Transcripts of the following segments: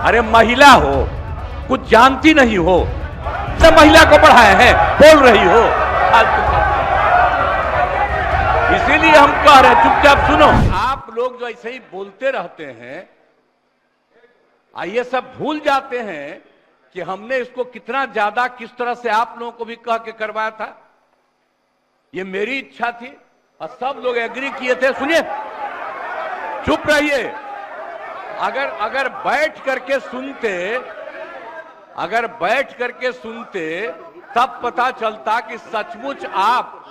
अरे महिला हो, कुछ जानती नहीं हो, सब महिला को पढ़ाए हैं, बोल रही हो। इसीलिए हम कह रहे हैं चुपचाप सुनो। आप लोग जो ऐसे ही बोलते रहते हैं, ये सब भूल जाते हैं कि हमने इसको कितना ज्यादा किस तरह से आप लोगों को भी कह के करवाया था। ये मेरी इच्छा थी और सब लोग एग्री किए थे। सुनिए, चुप रहिए। अगर बैठ करके सुनते तब पता चलता कि सचमुच आप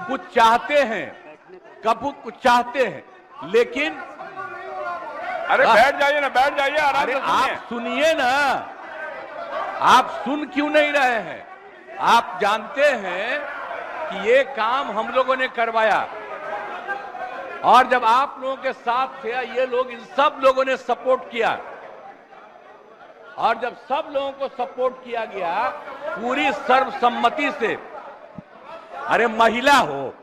कुछ चाहते हैं, कब कुछ चाहते हैं, लेकिन अरे बैठ जाइए ना, बैठ जाइए, आराम से सुनिए। आप सुनिए ना, आप सुन क्यों नहीं रहे हैं? आप जानते हैं कि ये काम हम लोगों ने करवाया और जब आप लोगों के साथ थे, ये लोग, इन सब लोगों ने सपोर्ट किया और जब सब लोगों को सपोर्ट किया गया पूरी सर्वसम्मति से, अरे महिला हो,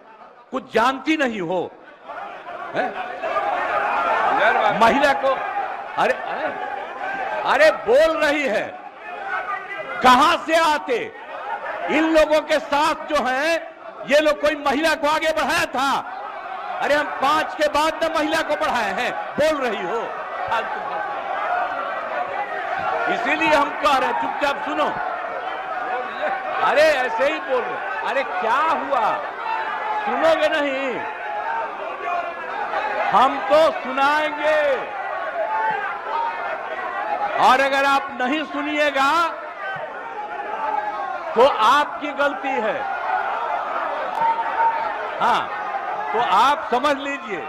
कुछ जानती नहीं हो, महिला को अरे बोल रही है, कहां से आते? इन लोगों के साथ जो हैं, ये लोग कोई महिला को आगे बढ़ाया था? अरे हम 5 के बाद न महिला को बढ़ाए हैं, बोल रही हो। इसीलिए हम कह रहे हैं चुपचाप सुनो। अरे ऐसे ही बोल रहे, अरे क्या हुआ, सुनोगे नहीं? हम तो सुनाएंगे और अगर आप नहीं सुनिएगा तो आपकी गलती है। हाँ, तो आप समझ लीजिए,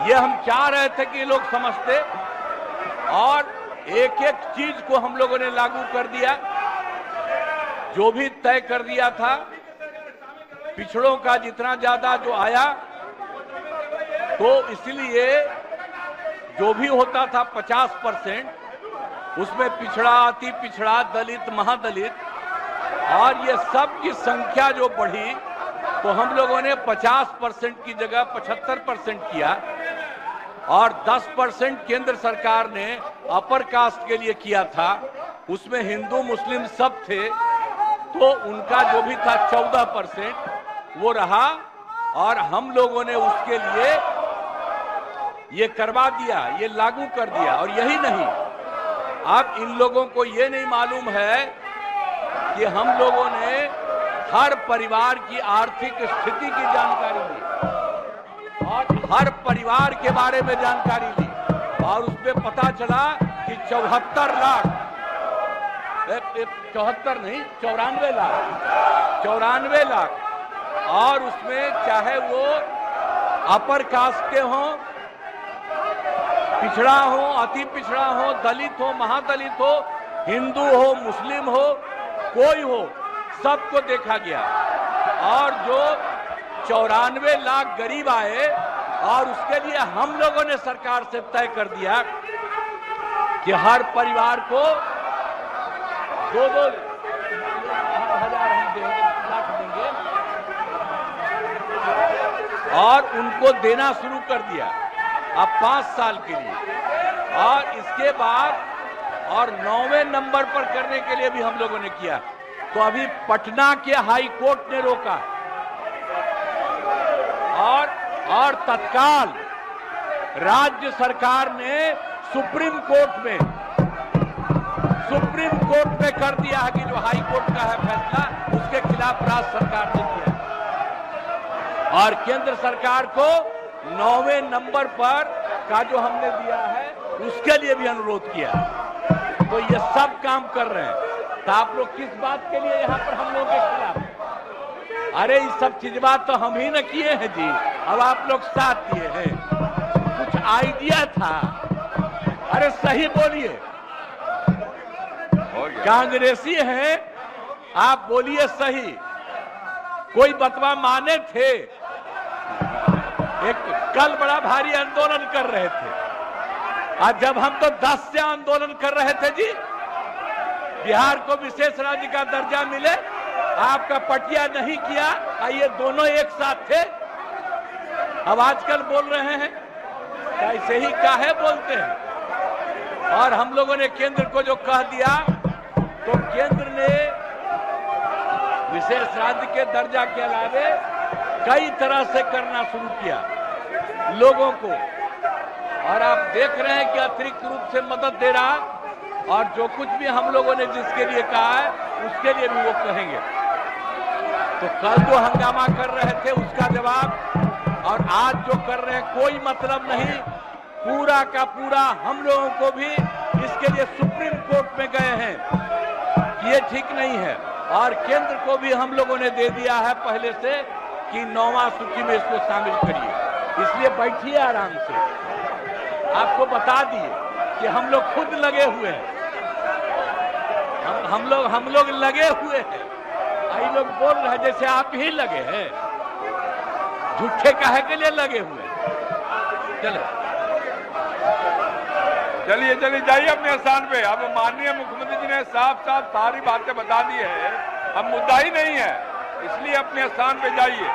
ये हम चाह रहे थे कि लोग समझते और एक एक चीज को हम लोगों ने लागू कर दिया, जो भी तय कर दिया था। पिछड़ों का जितना ज्यादा जो आया, तो इसलिए जो भी होता था 50%, उसमें पिछड़ा, अति पिछड़ा, दलित, महादलित और ये सब की संख्या जो बढ़ी, तो हम लोगों ने 50% की जगह 75% किया और 10% केंद्र सरकार ने अपर कास्ट के लिए किया था। उसमें हिंदू मुस्लिम सब थे, तो उनका जो भी था 14% वो रहा और हम लोगों ने उसके लिए ये करवा दिया, ये लागू कर दिया। और यही नहीं, अब इन लोगों को ये नहीं मालूम है कि हम लोगों ने हर परिवार की आर्थिक स्थिति की जानकारी ली और हर परिवार के बारे में जानकारी ली और उसमें पता चला कि 74 लाख, 74 नहीं, 94 लाख और उसमें चाहे वो अपर कास्ट के हों, पिछड़ा हो, अति पिछड़ा हो, दलित हो, महादलित हो, हिंदू हो, मुस्लिम हो, कोई हो, सबको देखा गया और जो 94 लाख गरीब आए और उसके लिए हम लोगों ने सरकार से तय कर दिया कि हर परिवार को 2-2 हजार हम देंगे, लाख देंगे और उनको देना शुरू कर दिया अब 5 साल के लिए। और इसके बाद और 9वें नंबर पर करने के लिए भी हम लोगों ने किया। तो अभी पटना के हाई कोर्ट ने रोका और तत्काल राज्य सरकार ने सुप्रीम कोर्ट में कर दिया है कि जो हाई कोर्ट का है फैसला, उसके खिलाफ राज्य सरकार ने किया और केंद्र सरकार को 9वें नंबर पर का जो हमने दिया है उसके लिए भी अनुरोध किया। तो ये सब काम कर रहे हैं। तो आप लोग किस बात के लिए यहाँ पर हम लोगों के खिलाफ? अरे ये सब चीज बात तो हम ही न किए हैं जी, अब आप लोग साथ दिए हैं। कुछ आइडिया था, अरे सही बोलिए, कांग्रेसी हैं आप, बोलिए सही। कोई बतवा माने थे? एक कल बड़ा भारी आंदोलन कर रहे थे, आज जब हम तो 10 से आंदोलन कर रहे थे जी, बिहार को विशेष राज्य का दर्जा मिले, आपका पटिया नहीं किया, ये दोनों एक साथ थे। अब आजकल बोल रहे हैं, ऐसे ही काहे बोलते हैं? और हम लोगों ने केंद्र को जो कह दिया, तो केंद्र ने विशेष राज्य के दर्जा के अलावे कई तरह से करना शुरू किया लोगों को, और आप देख रहे हैं कि अतिरिक्त रूप से मदद दे रहा, और जो कुछ भी हम लोगों ने जिसके लिए कहा है उसके लिए भी वो कहेंगे। तो कल जो हंगामा कर रहे थे उसका जवाब, और आज जो कर रहे हैं कोई मतलब नहीं। पूरा का पूरा हम लोगों को भी इसके लिए सुप्रीम कोर्ट में गए हैं कि ये ठीक नहीं है, और केंद्र को भी हम लोगों ने दे दिया है पहले से कि 9वां सूची में इसको शामिल करिए। इसलिए बैठिए आराम से, आपको बता दिए कि हम लोग खुद लगे हुए हैं, हम लोग लगे हुए हैं। आई लोग बोल रहे हैं जैसे आप ही लगे हैं, झूठे काहे के लिए लगे हुए हैं। चलिए जाइए अपने स्थान पे। अब माननीय मुख्यमंत्री जी ने साफ साफ सारी बातें बता दी है, अब मुद्दा ही नहीं है, इसलिए अपने स्थान पे जाइए।